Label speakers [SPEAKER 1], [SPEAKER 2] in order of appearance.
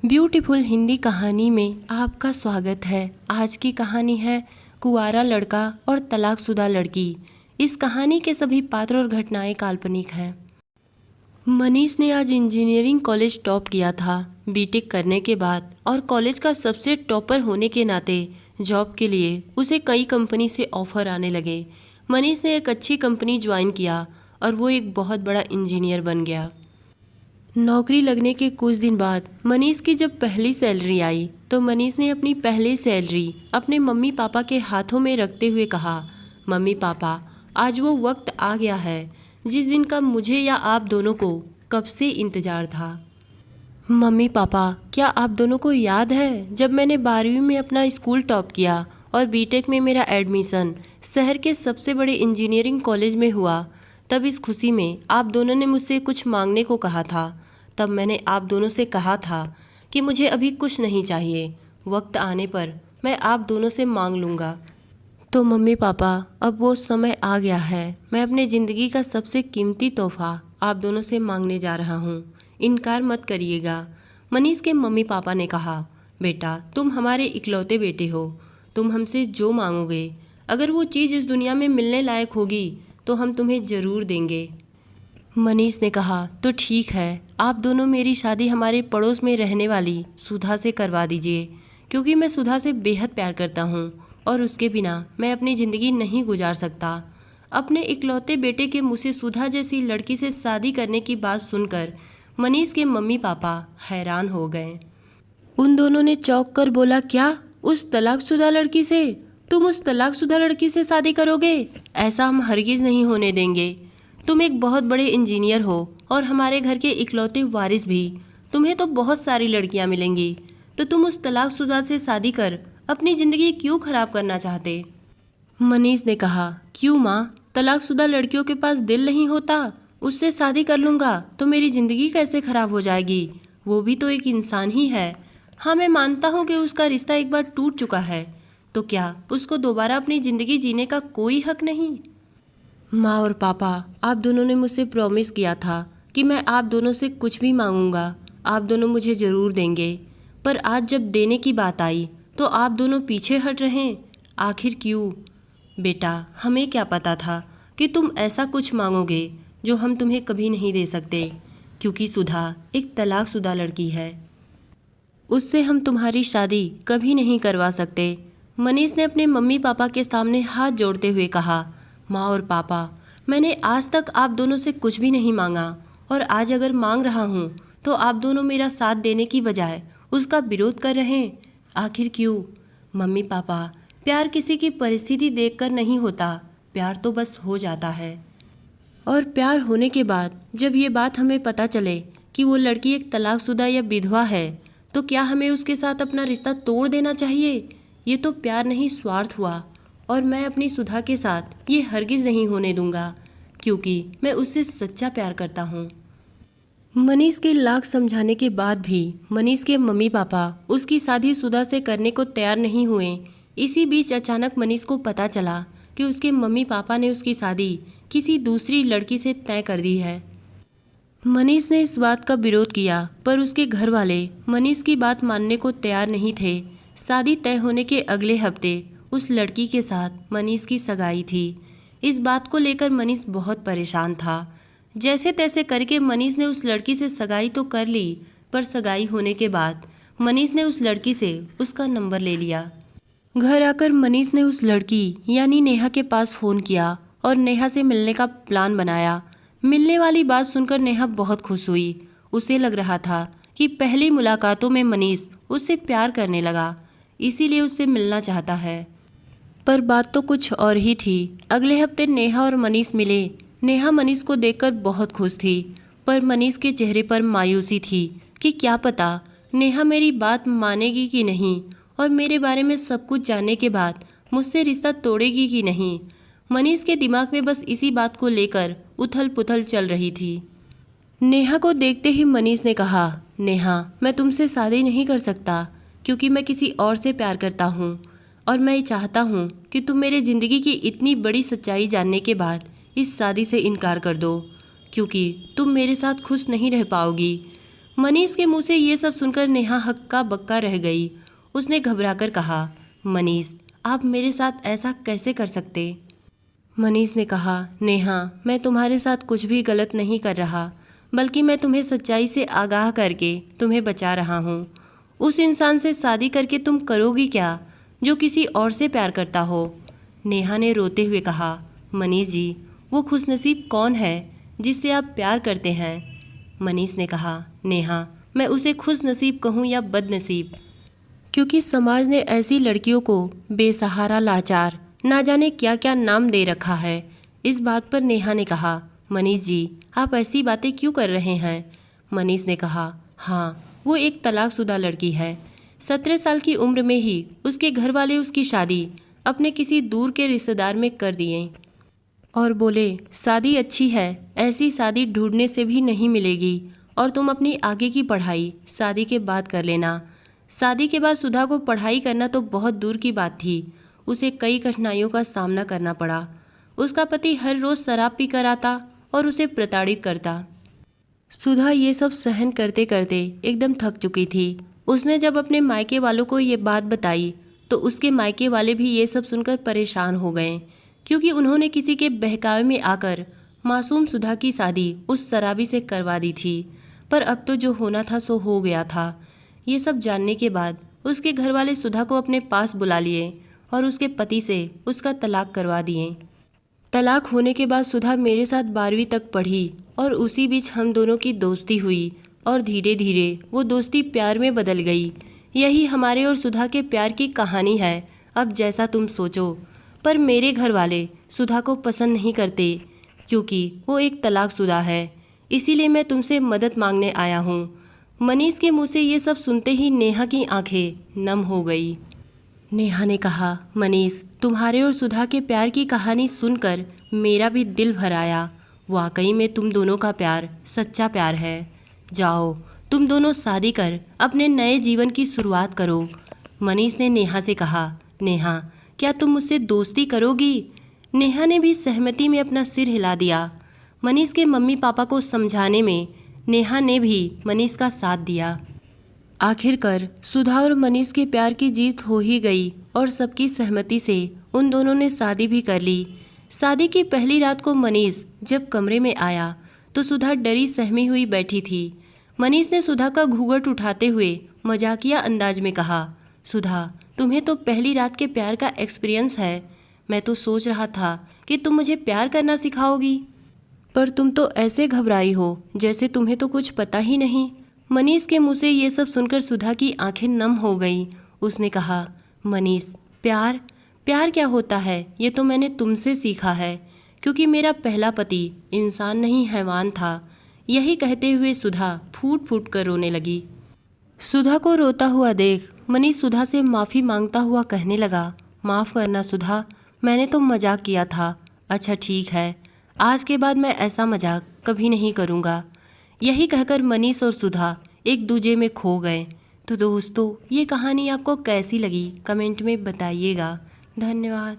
[SPEAKER 1] Beautiful Hindi कहानी में आपका स्वागत है। आज की कहानी है कुंवारा लड़का और तलाकशुदा लड़की। इस कहानी के सभी पात्र और घटनाएं काल्पनिक हैं। मनीष ने आज इंजीनियरिंग कॉलेज टॉप किया था बीटेक करने के बाद, और कॉलेज का सबसे टॉपर होने के नाते जॉब के लिए उसे कई कंपनी से ऑफर आने लगे। मनीष ने एक अच्छी कंपनी ज्वाइन किया और वो एक बहुत बड़ा इंजीनियर बन गया। नौकरी लगने के कुछ दिन बाद मनीष की जब पहली सैलरी आई तो मनीष ने अपनी पहली सैलरी अपने मम्मी पापा के हाथों में रखते हुए कहा, मम्मी पापा, आज वो वक्त आ गया है जिस दिन का मुझे या आप दोनों को कब से इंतज़ार था। मम्मी पापा, क्या आप दोनों को याद है जब मैंने 12वीं में अपना स्कूल टॉप किया और बीटेक में मेरा एडमिशन शहर के सबसे बड़े इंजीनियरिंग कॉलेज में हुआ? तब इस खुशी में आप दोनों ने मुझसे कुछ मांगने को कहा था। तब मैंने आप दोनों से कहा था कि मुझे अभी कुछ नहीं चाहिए, वक्त आने पर मैं आप दोनों से मांग लूँगा। तो मम्मी पापा, अब वो समय आ गया है। मैं अपने ज़िंदगी का सबसे कीमती तोहफा आप दोनों से मांगने जा रहा हूँ, इनकार मत करिएगा। मनीष के मम्मी पापा ने कहा, बेटा, तुम हमारे इकलौते बेटे हो, तुम हमसे जो मांगोगे, अगर वो चीज़ इस दुनिया में मिलने लायक होगी तो हम तुम्हें ज़रूर देंगे। मनीष ने कहा, तो ठीक है, आप दोनों मेरी शादी हमारे पड़ोस में रहने वाली सुधा से करवा दीजिए, क्योंकि मैं सुधा से बेहद प्यार करता हूँ और उसके बिना मैं अपनी ज़िंदगी नहीं गुजार सकता। अपने इकलौते बेटे के मुँह से सुधा जैसी लड़की से शादी करने की बात सुनकर मनीष के मम्मी पापा हैरान हो गए। उन दोनों ने चौंक कर बोला, क्या उस तलाकशुदा लड़की से? तुम उस तलाकशुदा लड़की से शादी करोगे? ऐसा हम हरगिज़ नहीं होने देंगे। तुम एक बहुत बड़े इंजीनियर हो और हमारे घर के इकलौते वारिस भी। तुम्हें तो बहुत सारी लड़कियां मिलेंगी, तो तुम उस तलाकशुदा से शादी कर अपनी ज़िंदगी क्यों ख़राब करना चाहते? मनीष ने कहा, क्यों माँ, तलाकशुदा लड़कियों के पास दिल नहीं होता? उससे शादी कर लूँगा तो मेरी ज़िंदगी कैसे ख़राब हो जाएगी? वो भी तो एक इंसान ही है। हाँ, मैं मानता हूँ कि उसका रिश्ता एक बार टूट चुका है, तो क्या उसको दोबारा अपनी ज़िंदगी जीने का कोई हक नहीं? माँ और पापा, आप दोनों ने मुझसे प्रॉमिस किया था कि मैं आप दोनों से कुछ भी मांगूंगा आप दोनों मुझे ज़रूर देंगे, पर आज जब देने की बात आई तो आप दोनों पीछे हट रहे हैं। आखिर क्यों? बेटा, हमें क्या पता था कि तुम ऐसा कुछ मांगोगे जो हम तुम्हें कभी नहीं दे सकते, क्योंकि सुधा एक तलाकशुदा लड़की है, उससे हम तुम्हारी शादी कभी नहीं करवा सकते। मनीष ने अपने मम्मी पापा के सामने हाथ जोड़ते हुए कहा, माँ और पापा, मैंने आज तक आप दोनों से कुछ भी नहीं मांगा, और आज अगर मांग रहा हूँ तो आप दोनों मेरा साथ देने की बजाय उसका विरोध कर रहे हैं। आखिर क्यों? मम्मी पापा, प्यार किसी की परिस्थिति देखकर नहीं होता, प्यार तो बस हो जाता है। और प्यार होने के बाद जब ये बात हमें पता चले कि वो लड़की एक तलाकशुदा या विधवा है, तो क्या हमें उसके साथ अपना रिश्ता तोड़ देना चाहिए? ये तो प्यार नहीं, स्वार्थ हुआ, और मैं अपनी सुधा के साथ ये हरगिज़ नहीं होने दूंगा, क्योंकि मैं उससे सच्चा प्यार करता हूँ। मनीष के लाख समझाने के बाद भी मनीष के मम्मी पापा उसकी शादी सुधा से करने को तैयार नहीं हुए। इसी बीच अचानक मनीष को पता चला कि उसके मम्मी पापा ने उसकी शादी किसी दूसरी लड़की से तय कर दी है। मनीष ने इस बात का विरोध किया, पर उसके घर वाले मनीष की बात मानने को तैयार नहीं थे। शादी तय होने के अगले हफ्ते उस लड़की के साथ मनीष की सगाई थी। इस बात को लेकर मनीष बहुत परेशान था। जैसे तैसे करके मनीष ने उस लड़की से सगाई तो कर ली, पर सगाई होने के बाद मनीष ने उस लड़की से उसका नंबर ले लिया। घर आकर मनीष ने उस लड़की यानी नेहा के पास फ़ोन किया और नेहा से मिलने का प्लान बनाया। मिलने वाली बात सुनकर नेहा बहुत खुश हुई। उसे लग रहा था कि पहली मुलाकातों में मनीष उससे प्यार करने लगा, इसीलिए उससे मिलना चाहता है। पर बात तो कुछ और ही थी। अगले हफ्ते नेहा और मनीष मिले। नेहा मनीष को देखकर बहुत खुश थी, पर मनीष के चेहरे पर मायूसी थी कि क्या पता नेहा मेरी बात मानेगी कि नहीं, और मेरे बारे में सब कुछ जानने के बाद मुझसे रिश्ता तोड़ेगी कि नहीं। मनीष के दिमाग में बस इसी बात को लेकर उथल पुथल चल रही थी। नेहा को देखते ही मनीष ने कहा, नेहा, मैं तुमसे शादी नहीं कर सकता, क्योंकि मैं किसी और से प्यार करता हूँ, और मैं चाहता हूँ कि तुम मेरे ज़िंदगी की इतनी बड़ी सच्चाई जानने के बाद इस शादी से इनकार कर दो, क्योंकि तुम मेरे साथ खुश नहीं रह पाओगी। मनीष के मुंह से ये सब सुनकर नेहा हक्का बक्का रह गई। उसने घबराकर कहा, मनीष आप मेरे साथ ऐसा कैसे कर सकते। मनीष ने कहा, नेहा मैं तुम्हारे साथ कुछ भी गलत नहीं कर रहा, बल्कि मैं तुम्हें सच्चाई से आगाह करके तुम्हें बचा रहा हूँ। उस इंसान से शादी करके तुम करोगी क्या जो किसी और से प्यार करता हो। नेहा ने रोते हुए कहा, मनीष जी वो खुशनसीब कौन है जिससे आप प्यार करते हैं। मनीष ने कहा, नेहा मैं उसे खुशनसीब कहूँ या बदनसीब, क्योंकि समाज ने ऐसी लड़कियों को बेसहारा, लाचार, ना जाने क्या क्या नाम दे रखा है। इस बात पर नेहा ने कहा, मनीष जी आप ऐसी बातें क्यों कर रहे हैं। मनीष ने कहा, हाँ वो एक तलाकशुदा लड़की है। 17 साल की उम्र में ही उसके घर वाले उसकी शादी अपने किसी दूर के रिश्तेदार में कर दिए और बोले शादी अच्छी है, ऐसी शादी ढूंढने से भी नहीं मिलेगी और तुम अपनी आगे की पढ़ाई शादी के बाद कर लेना। शादी के बाद सुधा को पढ़ाई करना तो बहुत दूर की बात थी, उसे कई कठिनाइयों का सामना करना पड़ा। उसका पति हर रोज़ शराब पी कर आता और उसे प्रताड़ित करता। सुधा ये सब सहन करते करते एकदम थक चुकी थी। उसने जब अपने मायके वालों को ये बात बताई तो उसके मायके वाले भी ये सब सुनकर परेशान हो गए, क्योंकि उन्होंने किसी के बहकावे में आकर मासूम सुधा की शादी उस शराबी से करवा दी थी। पर अब तो जो होना था सो हो गया था। ये सब जानने के बाद उसके घर वाले सुधा को अपने पास बुला लिए और उसके पति से उसका तलाक करवा दिए। तलाक होने के बाद सुधा मेरे साथ 12वीं तक पढ़ी और उसी बीच हम दोनों की दोस्ती हुई और धीरे धीरे वो दोस्ती प्यार में बदल गई। यही हमारे और सुधा के प्यार की कहानी है। अब जैसा तुम सोचो। पर मेरे घर वाले सुधा को पसंद नहीं करते क्योंकि वो एक तलाकशुदा है। इसीलिए मैं तुमसे मदद मांगने आया हूँ। मनीष के मुंह से ये सब सुनते ही नेहा की आंखें नम हो गई। नेहा ने कहा, मनीष तुम्हारे और सुधा के प्यार की कहानी सुनकर मेरा भी दिल भर आया। वाकई में तुम दोनों का प्यार सच्चा प्यार है। जाओ तुम दोनों शादी कर अपने नए जीवन की शुरुआत करो। मनीष ने नेहा से कहा, नेहा क्या तुम मुझसे दोस्ती करोगी। नेहा ने भी सहमति में अपना सिर हिला दिया। मनीष के मम्मी पापा को समझाने में नेहा ने भी मनीष का साथ दिया। आखिरकार सुधा और मनीष के प्यार की जीत हो ही गई और सबकी सहमति से उन दोनों ने शादी भी कर ली। शादी की पहली रात को मनीष जब कमरे में आया तो सुधा डरी सहमी हुई बैठी थी। मनीष ने सुधा का घूंघट उठाते हुए मजाकिया अंदाज में कहा, सुधा तुम्हें तो पहली रात के प्यार का एक्सपीरियंस है। मैं तो सोच रहा था कि तुम मुझे प्यार करना सिखाओगी, पर तुम तो ऐसे घबराई हो जैसे तुम्हें तो कुछ पता ही नहीं। मनीष के मुंह से ये सब सुनकर सुधा की आंखें नम हो गईं। उसने कहा, मनीष प्यार प्यार क्या होता है ये तो मैंने तुमसे सीखा है, क्योंकि मेरा पहला पति इंसान नहीं हैवान था। यही कहते हुए सुधा फूट फूट कर रोने लगी। सुधा को रोता हुआ देख मनीष सुधा से माफ़ी मांगता हुआ कहने लगा, माफ़ करना सुधा, मैंने तो मजाक किया था। अच्छा ठीक है, आज के बाद मैं ऐसा मजाक कभी नहीं करूँगा। यही कहकर मनीष और सुधा एक दूजे में खो गए। तो दोस्तों ये कहानी आपको कैसी लगी कमेंट में बताइएगा। धन्यवाद।